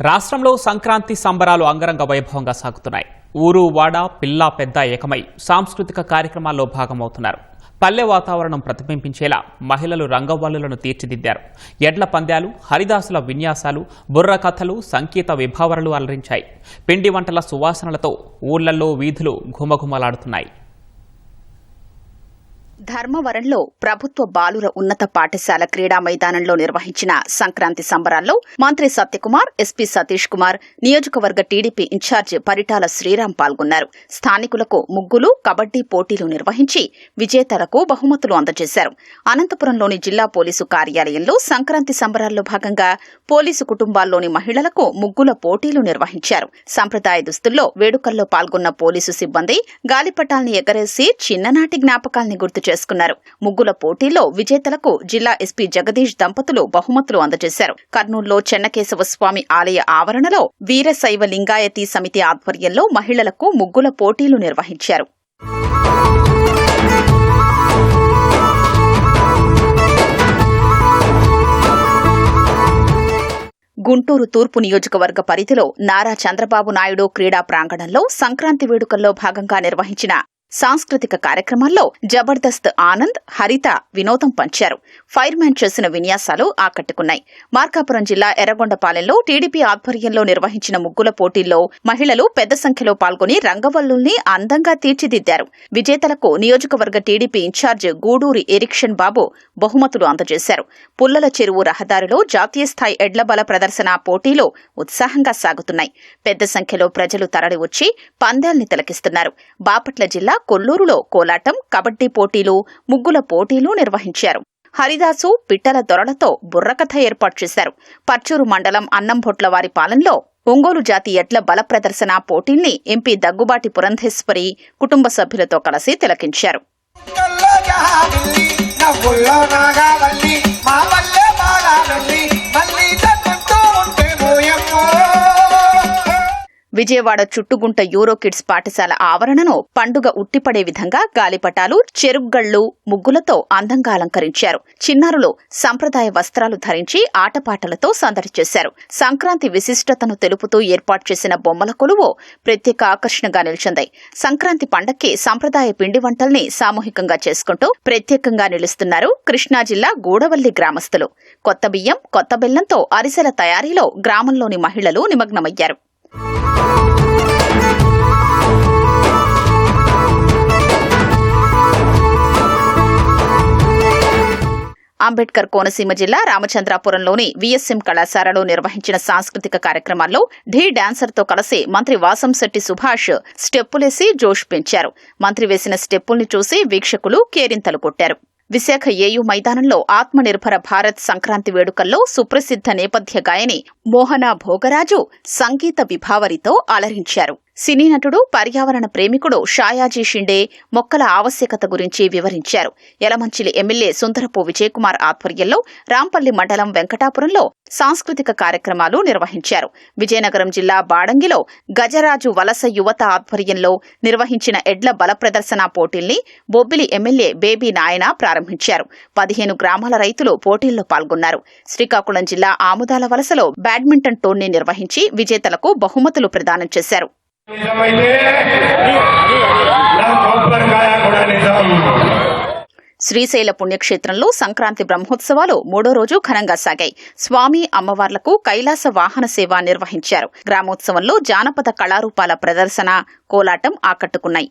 రాష్ట్రంలో సంక్రాంతి సంబరాలు అంగరంగ వైభవంగా సాగుతున్నాయి. ఊరు వాడ పిల్ల పెద్ద ఏకమై సాంస్కృతిక కార్యక్రమాల్లో భాగమవుతున్నారు. పల్లె వాతావరణం ప్రతిబింబించేలా మహిళలు రంగవల్లులను తీర్చిదిద్దారు. ఎడ్ల పందాలు, హరిదాసుల విన్యాసాలు, బుర్ర కథలు, సంగీత విభావరలు అలరించాయి. పిండి వంటల సువాసనలతో ఊళ్లలో వీధులు ఘుమఘుమలాడుతున్నాయి. ధర్మవరంలో ప్రభుత్వ బాలుర ఉన్నత పాఠశాల క్రీడా మైదానంలో నిర్వహించిన సంక్రాంతి సంబరాల్లో మంత్రి సత్యకుమార్, ఎస్పీ సతీష్ కుమార్, నియోజకవర్గ టీడీపీ ఇన్ఛార్జి పరిటాల శ్రీరామ్ పాల్గొన్నారు. స్థానికులకు ముగ్గులు, కబడ్డీ పోటీలు నిర్వహించి విజేతలకు బహుమతులు అందజేశారు. అనంతపురంలోని జిల్లా పోలీసు కార్యాలయంలో సంక్రాంతి సంబరాల్లో భాగంగా పోలీసు కుటుంబాల్లోని మహిళలకు ముగ్గుల పోటీలు నిర్వహించారు. సంప్రదాయ దుస్తుల్లో వేడుకల్లో పాల్గొన్న పోలీసు సిబ్బంది గాలిపటాల్ని ఎగరేసి చిన్ననాటి జ్ఞాపకాల్ని గుర్తు చేసుకున్నారు. ముగ్గుల పోటీల్లో విజేతలకు జిల్లా ఎస్పీ జగదీష్ దంపతులు బహుమతులు అందజేశారు. కర్నూలులో చెన్నకేశవ స్వామి ఆలయ ఆవరణలో వీరశైవ లింగాయతీ సమితి ఆధ్వర్యంలో మహిళలకు ముగ్గుల పోటీలు నిర్వహించారు. గుంటూరు తూర్పు నియోజకవర్గ పరిధిలో నారా చంద్రబాబు నాయుడు క్రీడా ప్రాంగణంలో సంక్రాంతి వేడుకల్లో భాగంగా నిర్వహించిన సాంస్కృతిక కార్యక్రమాల్లో జబర్దస్త్ ఆనంద్, హరిత వినోదం పంచారు. ఫైర్ మ్యాన్ చేసిన విన్యాసాలు ఆకట్టుకున్నాయి. మార్కాపురం జిల్లా ఎర్రగొండపాలెంలో టీడీపీ ఆధ్వర్యంలో నిర్వహించిన ముగ్గుల పోటీల్లో మహిళలు పెద్ద సంఖ్యలో పాల్గొని రంగవల్లుల్ని అందంగా తీర్చిదిద్దారు. విజేతలకు నియోజకవర్గ టీడీపీ ఇన్ఛార్జ్ గూడూరి ఎరిక్షన్ బాబు బహుమతులు అందజేశారు. పుల్లల చెరువు రహదారిలో జాతీయ స్థాయి ఎడ్ల బల ప్రదర్శన పోటీలు ఉత్సాహంగా సాగుతున్నాయి. పెద్ద సంఖ్యలో ప్రజలు తరలివచ్చి పందాల్ని తిలకిస్తున్నారు. బాపట్ల జిల్లా కొల్లూరులో కోలాటం, కబడ్డీ పోటీలు, ముగ్గుల పోటీలు నిర్వహించారు. హరిదాసు, పిట్టల దొరలతో బుర్రకథ ఏర్పాటు చేశారు. పర్చూరు మండలం అన్నంభొట్లవారి పాలెంలో ఒంగోలు జాతి ఎడ్ల బల ప్రదర్శన పోటీల్ని ఎంపీ దగ్గుబాటి పురంధేశ్వరి కుటుంబ సభ్యులతో కలిసి తిలకించారు. విజయవాడ చుట్టుగుంట యూరో కిడ్స్ పాఠశాల ఆవరణను పండుగ ఉట్టిపడే విధంగా గాలిపటాలు, చెరుగ్గళ్లు, ముగ్గులతో అందంగా అలంకరించారు. చిన్నారులు సంప్రదాయ వస్త్రాలు ధరించి ఆటపాటలతో సందడి చేశారు. సంక్రాంతి విశిష్టతను తెలుపుతూ ఏర్పాటు చేసిన బొమ్మల కొలువు ప్రత్యేక ఆకర్షణగా నిలిచింది. సంక్రాంతి పండక్కి సంప్రదాయ పిండి వంటల్ని సామూహికంగా చేసుకుంటూ ప్రత్యేకంగా నిలుస్తున్నారు కృష్ణా జిల్లా గూడవల్లి గ్రామస్తులు. కొత్త బియ్యం, కొత్త బెల్లంతో అరిసెల తయారీలో గ్రామంలోని మహిళలు నిమగ్నమయ్యారు. అంబేద్కర్ కోనసీమ జిల్లా రామచంద్రాపురంలోని వీఎస్ఎం కళాశాలలో నిర్వహించిన సాంస్కృతిక కార్యక్రమాల్లో ఢీ డాన్సర్తో కలిసి మంత్రి వాసంశెట్టి సుభాష్ స్టెప్పులేసి జోష్ పెంచారు. మంత్రి వేసిన స్టెప్పుల్ని చూసి వీక్షకులు కేరింతలు కొట్టారు. విశాఖ ఏయూ మైదానంలో ఆత్మనిర్భర భారత్ సంక్రాంతి వేడుకల్లో సుప్రసిద్ధ నేపథ్య గాయని మోహన భోగరాజు సంగీత విభావరితో అలరించారు. సినీ నటుడు, పర్యావరణ ప్రేమికుడు షాయాజీ షిండే మొక్కల ఆవశ్యకత గురించి వివరించారు. యలమంచిలి ఎమ్మెల్యే సుందరపు విజయకుమార్ ఆధ్వర్యంలో రాంపల్లి మండలం వెంకటాపురంలో సాంస్కృతిక కార్యక్రమాలు నిర్వహించారు. విజయనగరం జిల్లా బాడంగిలో గజరాజు వలస యువత ఆధ్వర్యంలో నిర్వహించిన ఎడ్ల బల ప్రదర్శన పోటీల్ని బొబ్బిలి ఎమ్మెల్యే బేబీ నాయన ప్రారంభించారు. 15 గ్రామాల రైతులు పోటీల్లో పాల్గొన్నారు. శ్రీకాకుళం జిల్లా ఆముదాల వలసలో బ్యాడ్మింటన్ టోర్నీ నిర్వహించి విజేతలకు బహుమతులు ప్రదానం చేశారు. శ్రీశైల పుణ్యక్షేత్రంలో సంక్రాంతి బ్రహ్మోత్సవాలు 3వ రోజు ఘనంగా సాగాయి. స్వామి, అమ్మవార్లకు కైలాస వాహన సేవ నిర్వహించారు. గ్రామోత్సవంలో జానపద కళారూపాల ప్రదర్శన, కోలాటం ఆకట్టుకున్నాయి.